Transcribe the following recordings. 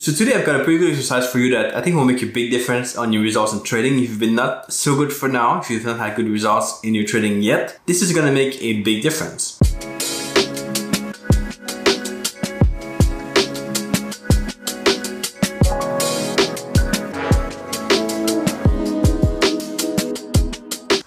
So today I've got a pretty good exercise for you that I think will make a big difference on your results in trading. If you've been not so good for now, if you've not had good results in your trading yet, this is going to make a big difference.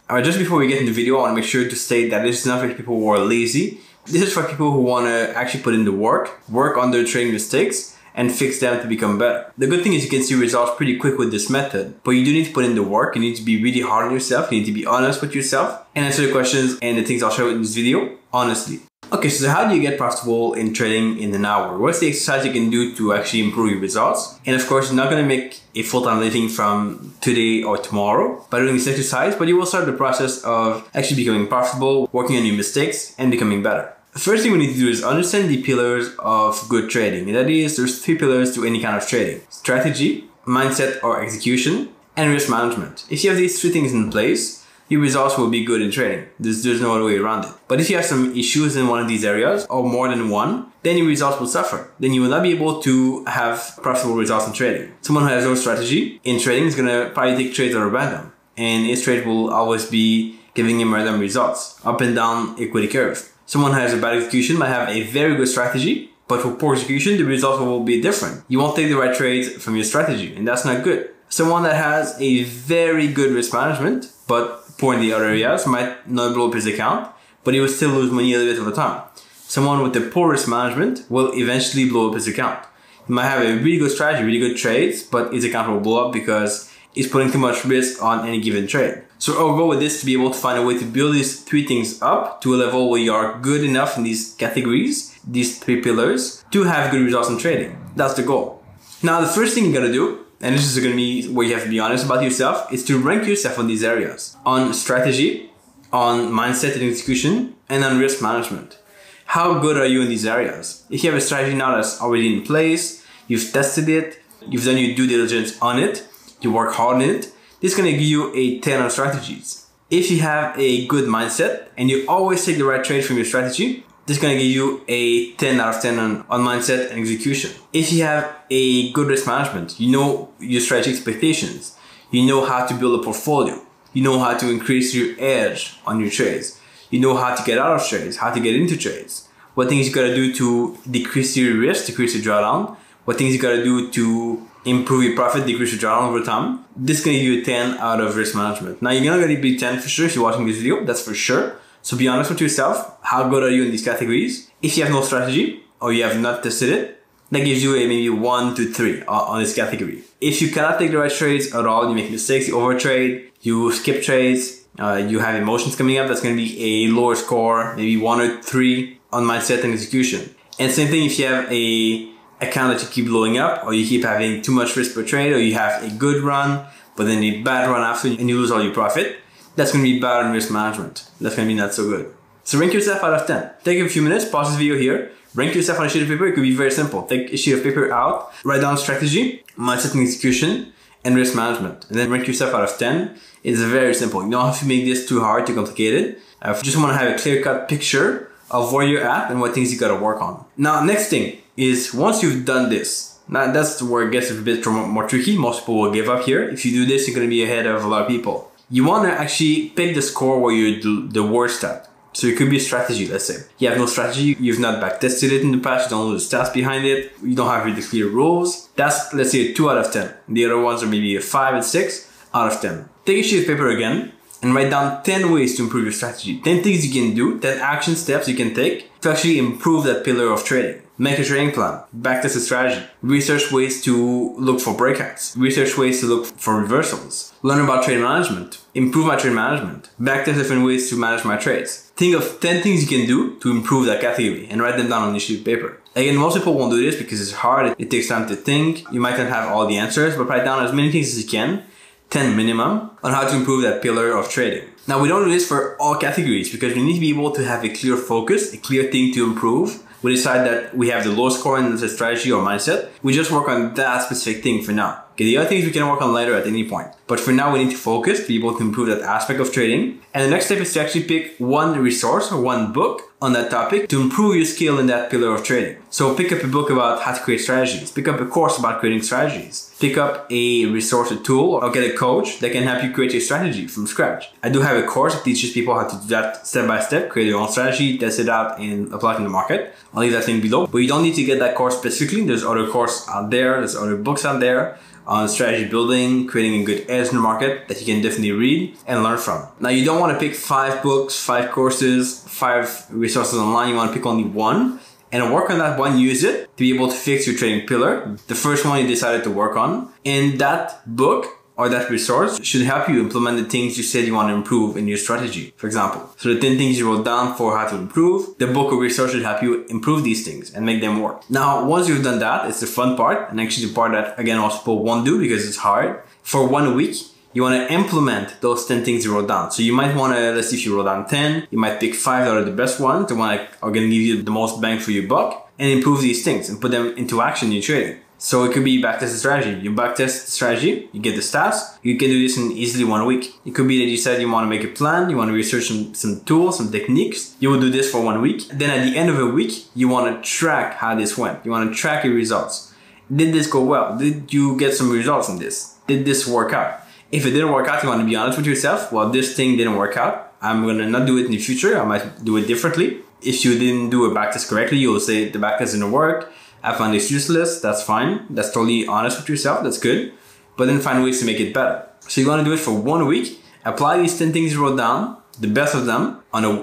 Alright, just before we get into the video, I want to make sure to state that this is not for people who are lazy. This is for people who want to actually put in the work on their trading mistakes, and fix them to become better. The good thing is you can see results pretty quick with this method, but you do need to put in the work. You need to be really hard on yourself. You need to be honest with yourself and answer the questions and the things I'll show in this video honestly. Okay, so how do you get profitable in trading in an hour? What's the exercise you can do to actually improve your results? And of course, you're not going to make a full-time living from today or tomorrow by doing this exercise, but you will start the process of actually becoming profitable, working on your mistakes, and becoming better. The first thing we need to do is understand the pillars of good trading. And that is, there's 3 pillars to any kind of trading: strategy, mindset or execution, and risk management. If you have these 3 things in place, your results will be good in trading. There's no other way around it. But if you have some issues in one of these areas, or more than one, then your results will suffer. Then you will not be able to have profitable results in trading. Someone who has no strategy in trading is going to probably take trades that are random. And his trade will always be giving him random results, up and down equity curve. Someone who has a bad execution might have a very good strategy, but for poor execution, the results will be different. You won't take the right trades from your strategy, and that's not good. Someone that has a very good risk management, but poor in the other areas, might not blow up his account, but he will still lose money a little bit of the time. Someone with the poor risk management will eventually blow up his account. He might have a really good strategy, really good trades, but his account will blow up because he's putting too much risk on any given trade. So our goal with this is to be able to find a way to build these 3 things up to a level where you are good enough in these categories, these 3 pillars, to have good results in trading. That's the goal. Now, the first thing you gotta do, and this is gonna be where you have to be honest about yourself, is to rank yourself on these areas. On strategy, on mindset and execution, and on risk management. How good are you in these areas? If you have a strategy now that's already in place, you've tested it, you've done your due diligence on it, you work hard on it, this is going to give you a 10 on strategies. If you have a good mindset and you always take the right trade from your strategy, this is going to give you a 10 out of 10 on mindset and execution. If you have a good risk management, you know your strategy expectations, you know how to build a portfolio, you know how to increase your edge on your trades, you know how to get out of trades, how to get into trades, what things you got to do to decrease your risk, decrease your drawdown, what things you got to do to improve your profit, decrease your drawdown over time. This is going to give you a 10 out of risk management. Now, you're not going to be 10 for sure if you're watching this video, that's for sure. So be honest with yourself. How good are you in these categories? If you have no strategy or you have not tested it, that gives you a maybe 1 to 3 on this category. If you cannot take the right trades at all, you make mistakes, you overtrade, you skip trades, you have emotions coming up, that's going to be a lower score, maybe 1 or 3 on mindset and execution. And same thing if you have a account that you keep blowing up, or you keep having too much risk per trade, or you have a good run but then a bad run after and you lose all your profit, that's going to be bad on risk management. That's going to be not so good. So rank yourself out of 10. Take a few minutes, pause this video here, rank yourself on a sheet of paper. It could be very simple. Take a sheet of paper out, write down strategy, mindset and execution, and risk management, and then rank yourself out of 10. It's very simple. You don't have to make this too hard, too complicated. If you just want to have a clear-cut picture of where you're at and what things you got to work on. Now, next thing is, once you've done this, now that's where it gets a bit more tricky. Most people will give up here. If you do this, you're going to be ahead of a lot of people. You want to actually pick the score where you're the worst at. So it could be a strategy, let's say. You have no strategy, you've not back tested it in the past, you don't know the stats behind it, you don't have really clear rules. That's, let's say, a 2 out of 10. The other ones are maybe a 5 and 6 out of 10. Take a sheet of paper again and write down 10 ways to improve your strategy. 10 things you can do, 10 action steps you can take to actually improve that pillar of trading. Make a trading plan, backtest a strategy, research ways to look for breakouts, research ways to look for reversals, learn about trade management, improve my trade management, backtest different ways to manage my trades. Think of 10 things you can do to improve that category and write them down on a sheet of paper. Again, most people won't do this because it's hard, it takes time to think, you might not have all the answers, but write down as many things as you can, 10 minimum, on how to improve that pillar of trading. Now, we don't do this for all categories because we need to be able to have a clear focus, a clear thing to improve. We decide that we have the low score in the strategy or mindset. We just work on that specific thing for now. Okay, the other things we can work on later at any point. But for now, we need to focus to be able to improve that aspect of trading. And the next step is to actually pick one resource or one book on that topic to improve your skill in that pillar of trading. So pick up a book about how to create strategies. Pick up a course about creating strategies. Pick up a resource or tool or get a coach that can help you create a strategy from scratch. I do have a course that teaches people how to do that step by step, create your own strategy, test it out, and apply it in the market. I'll leave that link below. But you don't need to get that course specifically. There's other courses out there. There's other books out there on strategy building, creating a good edge in the market that you can definitely read and learn from. Now, you don't want to pick 5 books, 5 courses, 5 resources online. You want to pick only one and work on that one, use it to be able to fix your trading pillar. The first one you decided to work on. And that book or that resource should help you implement the things you said you want to improve in your strategy, for example. So the 10 things you wrote down for how to improve, the book or resource should help you improve these things and make them work. Now, once you've done that, it's the fun part, and actually the part that, again, most people won't do because it's hard. For 1 week, you want to implement those 10 things you wrote down. So you might want to, let's see if you wrote down 10, you might pick 5 that are the best ones, the ones that are going to give you the most bang for your buck, and improve these things and put them into action in your trading. So it could be backtest the strategy. You backtest the strategy, you get the stats, you can do this in easily 1 week. It could be that you said you want to make a plan, you want to research some tools, some techniques. You will do this for 1 week. Then at the end of a week, you want to track how this went. You want to track your results. Did this go well? Did you get some results in this? Did this work out? If it didn't work out, you want to be honest with yourself. Well, this thing didn't work out. I'm going to not do it in the future. I might do it differently. If you didn't do a backtest correctly, you'll say the backtest didn't work. I found this useless. That's fine. That's totally honest with yourself. That's good. But then find ways to make it better. So you want to do it for 1 week. Apply these 10 things you wrote down, the best of them,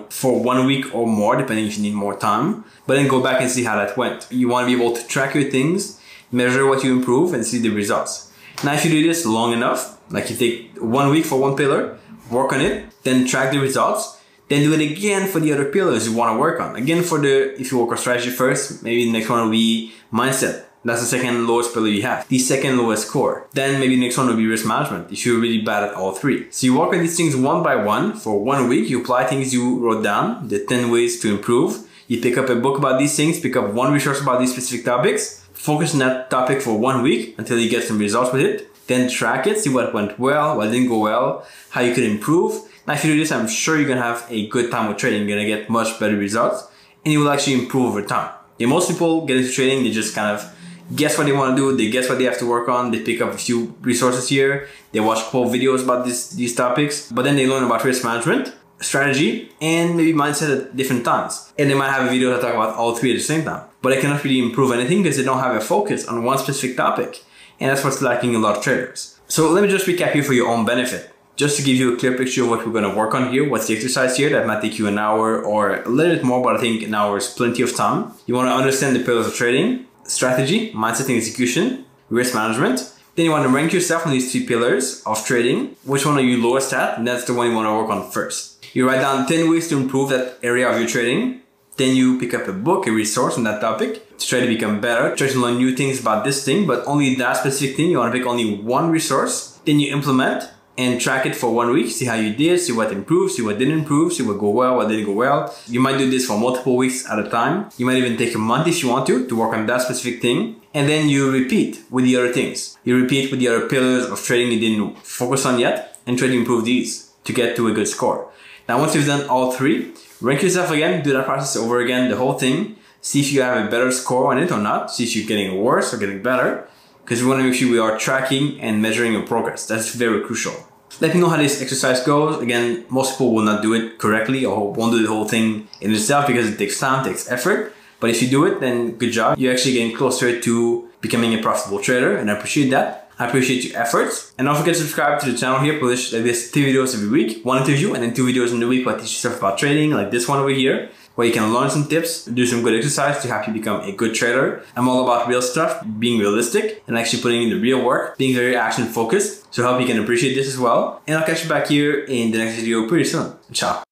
for 1 week or more, depending if you need more time. But then go back and see how that went. You want to be able to track your things, measure what you improve, and see the results. Now, if you do this long enough, like you take 1 week for one pillar, work on it, then track the results, then do it again for the other pillars you want to work on. Again, if you work on strategy first, maybe the next one will be mindset. That's the second lowest pillar you have. The second lowest score. Then maybe the next one will be risk management if you're really bad at all 3. So you work on these things one by one for 1 week. You apply things you wrote down, the 10 ways to improve. You pick up a book about these things, pick up one resource about these specific topics, focus on that topic for 1 week until you get some results with it. Then track it, see what went well, what didn't go well, how you could improve. Now, if you do this, I'm sure you're going to have a good time with trading. You're going to get much better results and you will actually improve over time. Yeah, most people get into trading, they just kind of guess what they want to do, they guess what they have to work on, they pick up a few resources here, they watch cool videos about these topics, but then they learn about risk management, strategy, and maybe mindset at different times. And they might have a video that talk about all 3 at the same time. But they cannot really improve anything because they don't have a focus on one specific topic. And that's what's lacking a lot of traders. So let me just recap here for your own benefit. Just to give you a clear picture of what we're going to work on here, what's the exercise here, that might take you an hour or a little bit more, but I think an hour is plenty of time. You want to understand the pillars of trading, strategy, mindset and execution, risk management. Then you want to rank yourself on these 3 pillars of trading. Which one are you lowest at? And that's the one you want to work on first. You write down 10 ways to improve that area of your trading. Then you pick up a book, a resource on that topic to try to become better, try to learn new things about this thing, but only that specific thing. You want to pick only one resource. Then you implement and track it for 1 week, see how you did, see what improved, see what didn't improve, see what go well, what didn't go well. You might do this for multiple weeks at a time. You might even take a month if you want to work on that specific thing. And then you repeat with the other things. You repeat with the other pillars of trading you didn't focus on yet and try to improve these to get to a good score. Now, once you've done all 3, rank yourself again, do that process over again, the whole thing. See if you have a better score on it or not. See if you're getting worse or getting better. Because we want to make sure we are tracking and measuring your progress. That's very crucial. Let me know how this exercise goes. Again, most people will not do it correctly or won't do the whole thing in itself because it takes time, takes effort. But if you do it, then good job. You're actually getting closer to becoming a profitable trader, and I appreciate that. I appreciate your efforts. And don't forget to subscribe to the channel here. Publish like this 2 videos every week. 1 interview and then 2 videos in the week where I teach you stuff about trading, like this one over here, where you can learn some tips, do some good exercise to help you become a good trader. I'm all about real stuff, being realistic, and actually putting in the real work, being very action focused. So I hope you can appreciate this as well. And I'll catch you back here in the next video pretty soon. Ciao.